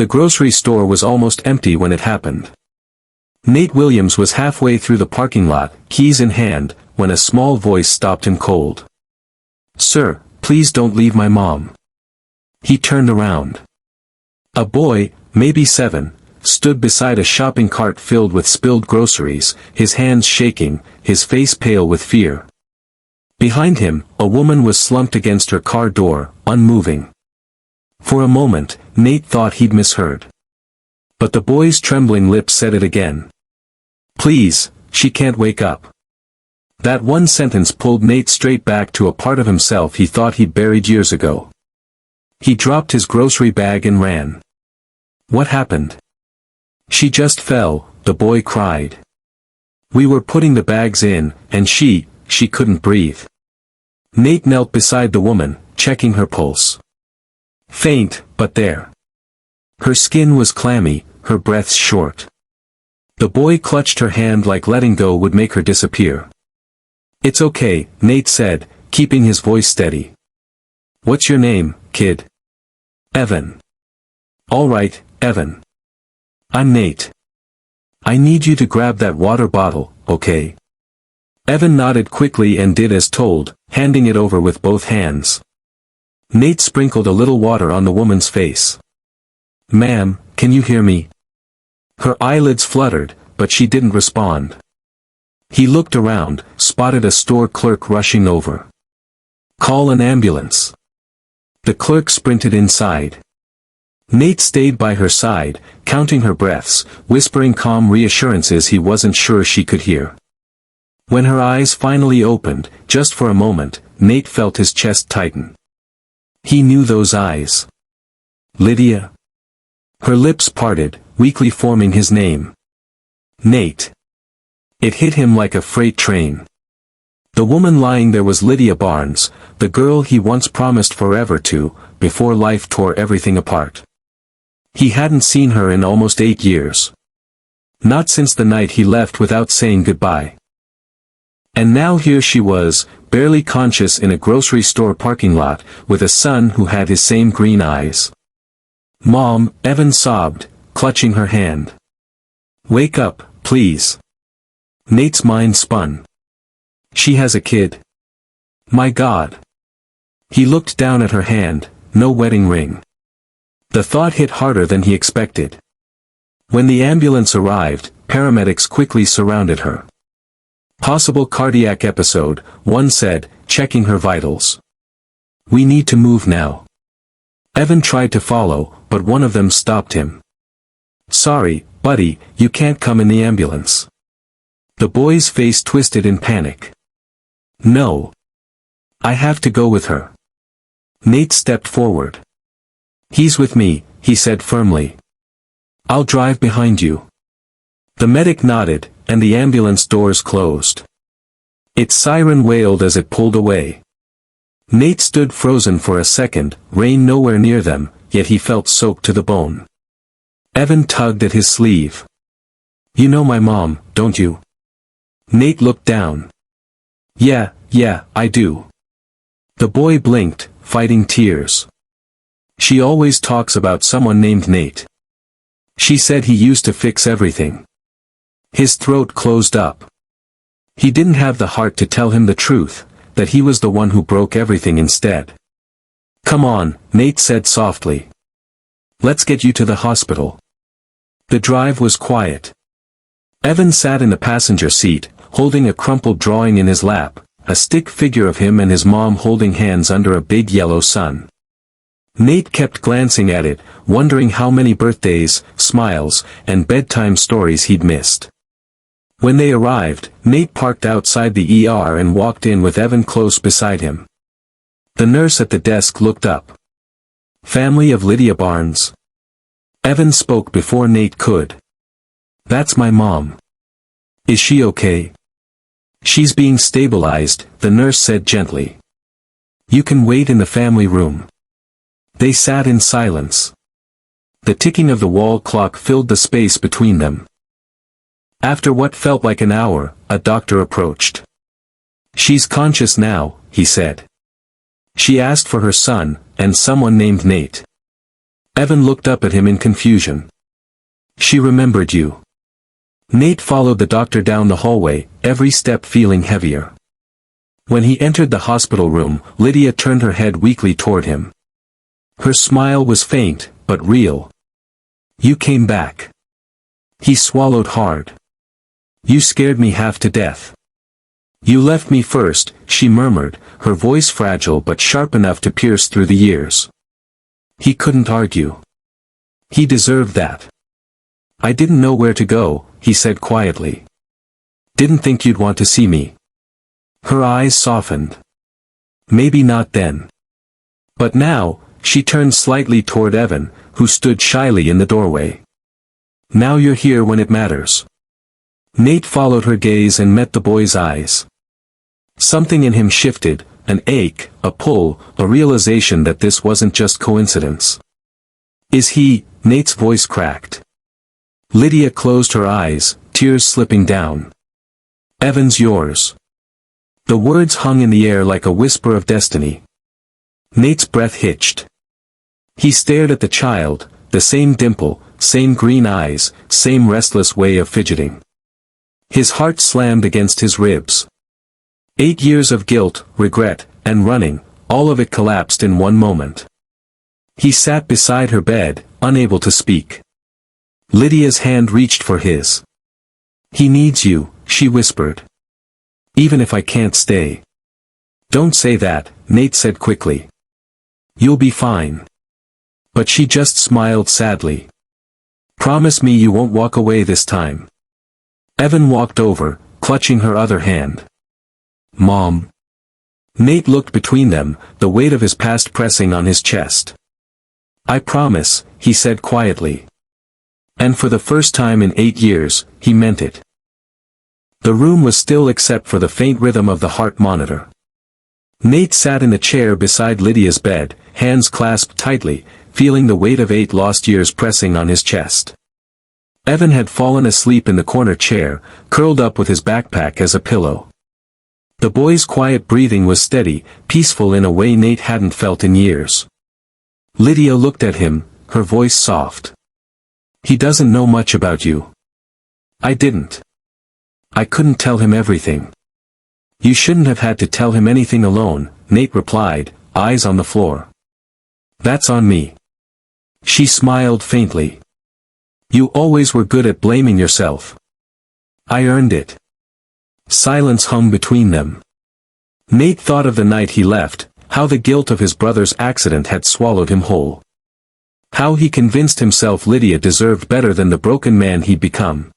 The grocery store was almost empty when it happened. Nate Williams was halfway through the parking lot, keys in hand, when a small voice stopped him cold. "Sir, please don't leave my mom." He turned around. A boy, maybe 7, stood beside a shopping cart filled with spilled groceries, his hands shaking, his face pale with fear. Behind him, a woman was slumped against her car door, unmoving. For a moment, Nate thought he'd misheard. But the boy's trembling lips said it again. "Please, she can't wake up." That one sentence pulled Nate straight back to a part of himself he thought he'd buried years ago. He dropped his grocery bag and ran. "What happened?" "She just fell," the boy cried. "We were putting the bags in, and she couldn't breathe." Nate knelt beside the woman, checking her pulse. Faint, but there. Her skin was clammy, her breaths short. The boy clutched her hand like letting go would make her disappear. "It's okay," Nate said, keeping his voice steady. "What's your name, kid?" "Evan." "All right, Evan. I'm Nate. I need you to grab that water bottle, okay?" Evan nodded quickly and did as told, handing it over with both hands. Nate sprinkled a little water on the woman's face. "Ma'am, can you hear me?" Her eyelids fluttered, but she didn't respond. He looked around, spotted a store clerk rushing over. "Call an ambulance." The clerk sprinted inside. Nate stayed by her side, counting her breaths, whispering calm reassurances he wasn't sure she could hear. When her eyes finally opened, just for a moment, Nate felt his chest tighten. He knew those eyes. "Lydia?" Her lips parted, weakly forming his name. "Nate." It hit him like a freight train. The woman lying there was Lydia Barnes, the girl he once promised forever to, before life tore everything apart. He hadn't seen her in almost 8 years. Not since the night he left without saying goodbye. And now here she was, barely conscious in a grocery store parking lot, with a son who had his same green eyes. "Mom," Evan sobbed, clutching her hand. "Wake up, please." Nate's mind spun. She has a kid. My God. He looked down at her hand, no wedding ring. The thought hit harder than he expected. When the ambulance arrived, paramedics quickly surrounded her. "Possible cardiac episode," one said, checking her vitals. "We need to move now." Evan tried to follow, but one of them stopped him. "Sorry, buddy, you can't come in the ambulance." The boy's face twisted in panic. "No. I have to go with her." Nate stepped forward. "He's with me," he said firmly. "I'll drive behind you." The medic nodded, and the ambulance doors closed. Its siren wailed as it pulled away. Nate stood frozen for a second, rain nowhere near them, yet he felt soaked to the bone. Evan tugged at his sleeve. "You know my mom, don't you?" Nate looked down. Yeah, I do." The boy blinked, fighting tears. "She always talks about someone named Nate. She said he used to fix everything." His throat closed up. He didn't have the heart to tell him the truth, that he was the one who broke everything instead. "Come on," Nate said softly. "Let's get you to the hospital." The drive was quiet. Evan sat in the passenger seat, holding a crumpled drawing in his lap, a stick figure of him and his mom holding hands under a big yellow sun. Nate kept glancing at it, wondering how many birthdays, smiles, and bedtime stories he'd missed. When they arrived, Nate parked outside the ER and walked in with Evan close beside him. The nurse at the desk looked up. "Family of Lydia Barnes?" Evan spoke before Nate could. "That's my mom." "Is she okay?" "She's being stabilized," the nurse said gently. "You can wait in the family room." They sat in silence. The ticking of the wall clock filled the space between them. After what felt like an hour, a doctor approached. "She's conscious now," he said. "She asked for her son, and someone named Nate." Evan looked up at him in confusion. She remembered you. Nate followed the doctor down the hallway, every step feeling heavier. When he entered the hospital room, Lydia turned her head weakly toward him. Her smile was faint, but real. You came back. He swallowed hard. You scared me half to death. You left me first, she murmured, her voice fragile but sharp enough to pierce through the years. He couldn't argue. He deserved that. I didn't know where to go, he said quietly. Didn't think you'd want to see me. Her eyes softened. Maybe not then. But now, she turned slightly toward Evan, who stood shyly in the doorway. Now you're here when it matters. Nate followed her gaze and met the boy's eyes. Something in him shifted, an ache, a pull, a realization that this wasn't just coincidence. Is he? Nate's voice cracked. Lydia closed her eyes, tears slipping down. Evan's yours. The words hung in the air like a whisper of destiny. Nate's breath hitched. He stared at the child, the same dimple, same green eyes, same restless way of fidgeting. His heart slammed against his ribs. 8 years of guilt, regret, and running, all of it collapsed in one moment. He sat beside her bed, unable to speak. Lydia's hand reached for his. He needs you, she whispered. Even if I can't stay. Don't say that, Nate said quickly. You'll be fine. But she just smiled sadly. Promise me you won't walk away this time. Evan walked over, clutching her other hand. Mom. Nate looked between them, the weight of his past pressing on his chest. I promise, he said quietly. And for the first time in 8 years, he meant it. The room was still except for the faint rhythm of the heart monitor. Nate sat in the chair beside Lydia's bed, hands clasped tightly, feeling the weight of 8 lost years pressing on his chest. Evan had fallen asleep in the corner chair, curled up with his backpack as a pillow. The boy's quiet breathing was steady, peaceful in a way Nate hadn't felt in years. Lydia looked at him, her voice soft. He doesn't know much about you. I didn't. I couldn't tell him everything. You shouldn't have had to tell him anything alone, Nate replied, eyes on the floor. That's on me. She smiled faintly. You always were good at blaming yourself. I earned it. Silence hung between them. Nate thought of the night he left, how the guilt of his brother's accident had swallowed him whole. How he convinced himself Lydia deserved better than the broken man he'd become.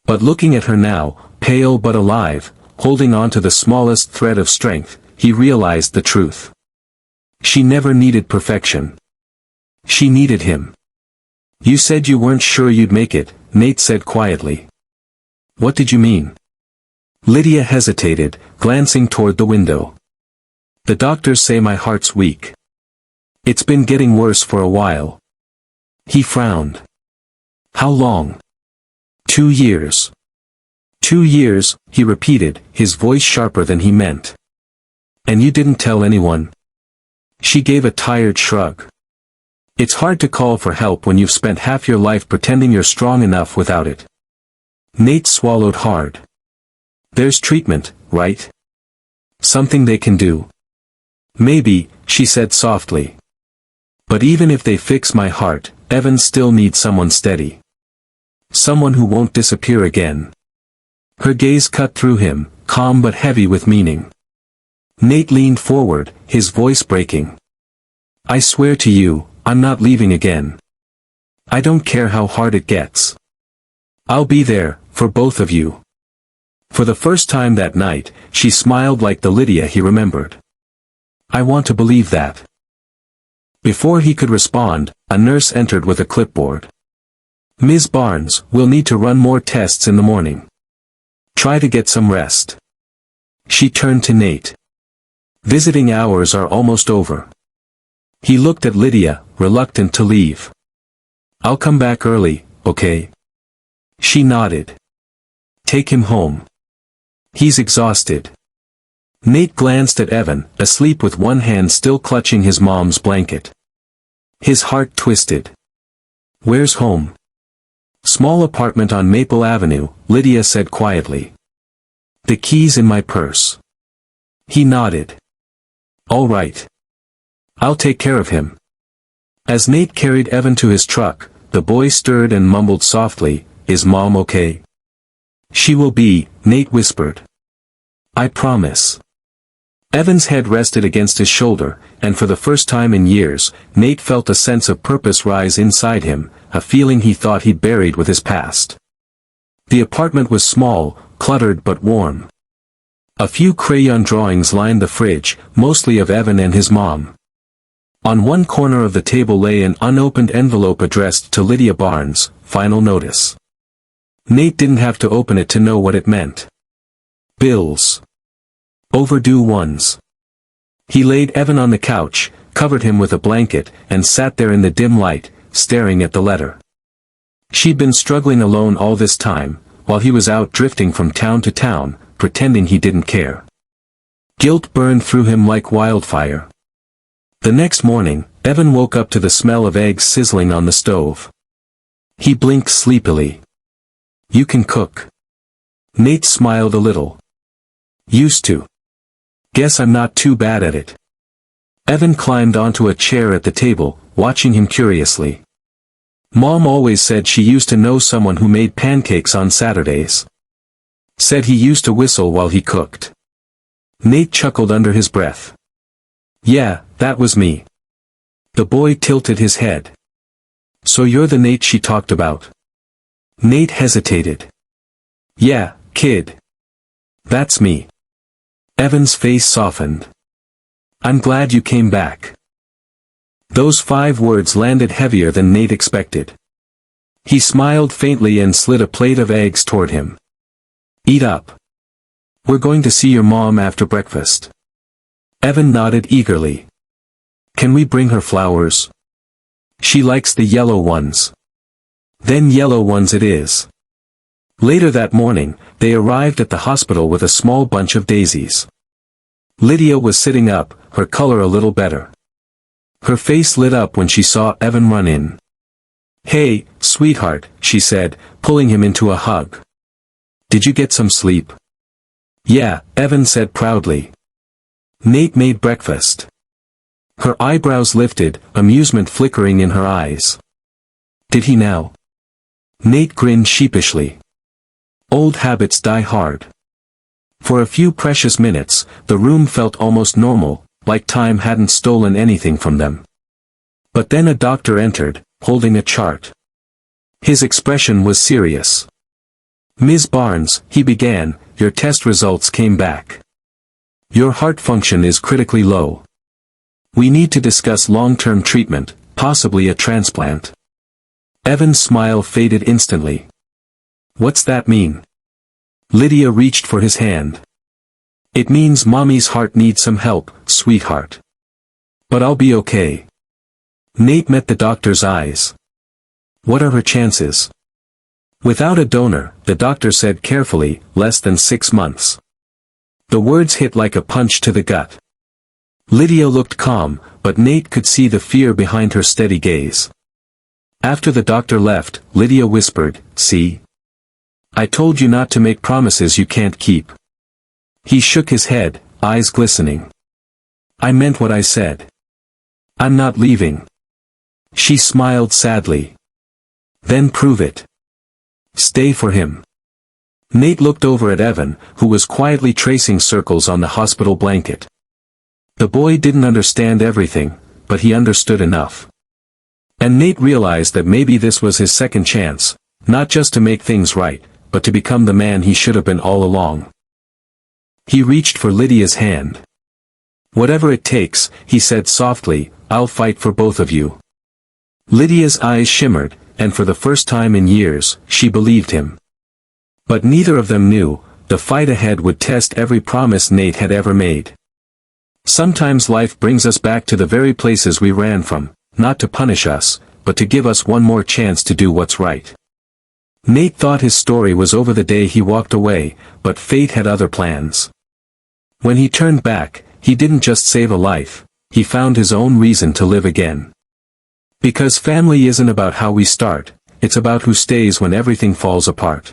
But looking at her now, pale but alive, holding on to the smallest thread of strength, he realized the truth. She never needed perfection. She needed him. You said you weren't sure you'd make it, Nate said quietly. What did you mean? Lydia hesitated, glancing toward the window. The doctors say my heart's weak. It's been getting worse for a while. He frowned. How long? 2 years. 2 years, he repeated, his voice sharper than he meant. And you didn't tell anyone? She gave a tired shrug. It's hard to call for help when you've spent half your life pretending you're strong enough without it. Nate swallowed hard. There's treatment, right? Something they can do. Maybe, she said softly. But even if they fix my heart, Evan still needs someone steady. Someone who won't disappear again. Her gaze cut through him, calm but heavy with meaning. Nate leaned forward, his voice breaking. I swear to you, I'm not leaving again. I don't care how hard it gets. I'll be there, for both of you. For the first time that night, she smiled like the Lydia he remembered. I want to believe that. Before he could respond, a nurse entered with a clipboard. Ms. Barnes, we'll need to run more tests in the morning. Try to get some rest. She turned to Nate. Visiting hours are almost over. He looked at Lydia, reluctant to leave. I'll come back early, okay? She nodded. Take him home. He's exhausted. Nate glanced at Evan, asleep with one hand still clutching his mom's blanket. His heart twisted. Where's home? Small apartment on Maple Avenue, Lydia said quietly. The keys in my purse. He nodded. All right. I'll take care of him. As Nate carried Evan to his truck, the boy stirred and mumbled softly, Is Mom okay? She will be, Nate whispered. I promise. Evan's head rested against his shoulder, and for the first time in years, Nate felt a sense of purpose rise inside him, a feeling he thought he'd buried with his past. The apartment was small, cluttered but warm. A few crayon drawings lined the fridge, mostly of Evan and his mom. On one corner of the table lay an unopened envelope addressed to Lydia Barnes, final notice. Nate didn't have to open it to know what it meant. Bills. Overdue ones. He laid Evan on the couch, covered him with a blanket, and sat there in the dim light, staring at the letter. She'd been struggling alone all this time, while he was out drifting from town to town, pretending he didn't care. Guilt burned through him like wildfire. The next morning, Evan woke up to the smell of eggs sizzling on the stove. He blinked sleepily. You can cook. Nate smiled a little. Used to. Guess I'm not too bad at it. Evan climbed onto a chair at the table, watching him curiously. Mom always said she used to know someone who made pancakes on Saturdays. Said he used to whistle while he cooked. Nate chuckled under his breath. Yeah, that was me. The boy tilted his head. So you're the Nate she talked about? Nate hesitated. Yeah, kid. That's me. Evan's face softened. I'm glad you came back. Those 5 words landed heavier than Nate expected. He smiled faintly and slid a plate of eggs toward him. Eat up. We're going to see your mom after breakfast. Evan nodded eagerly. Can we bring her flowers? She likes the yellow ones. Then yellow ones it is. Later that morning, they arrived at the hospital with a small bunch of daisies. Lydia was sitting up, her color a little better. Her face lit up when she saw Evan run in. Hey, sweetheart, she said, pulling him into a hug. Did you get some sleep? Yeah, Evan said proudly. Nate made breakfast. Her eyebrows lifted, amusement flickering in her eyes. Did he now? Nate grinned sheepishly. Old habits die hard. For a few precious minutes, the room felt almost normal, like time hadn't stolen anything from them. But then a doctor entered, holding a chart. His expression was serious. Ms. Barnes, he began, your test results came back. Your heart function is critically low. We need to discuss long-term treatment, possibly a transplant. Evan's smile faded instantly. What's that mean? Lydia reached for his hand. It means Mommy's heart needs some help, sweetheart. But I'll be okay. Nate met the doctor's eyes. What are her chances? Without a donor, the doctor said carefully, less than 6 months. The words hit like a punch to the gut. Lydia looked calm, but Nate could see the fear behind her steady gaze. After the doctor left, Lydia whispered, See? I told you not to make promises you can't keep. He shook his head, eyes glistening. I meant what I said. I'm not leaving. She smiled sadly. Then prove it. Stay for him. Nate looked over at Evan, who was quietly tracing circles on the hospital blanket. The boy didn't understand everything, but he understood enough. And Nate realized that maybe this was his second chance, not just to make things right, but to become the man he should have been all along. He reached for Lydia's hand. Whatever it takes, he said softly, I'll fight for both of you. Lydia's eyes shimmered, and for the first time in years, she believed him. But neither of them knew, the fight ahead would test every promise Nate had ever made. Sometimes life brings us back to the very places we ran from, not to punish us, but to give us one more chance to do what's right. Nate thought his story was over the day he walked away, but fate had other plans. When he turned back, he didn't just save a life, he found his own reason to live again. Because family isn't about how we start, it's about who stays when everything falls apart.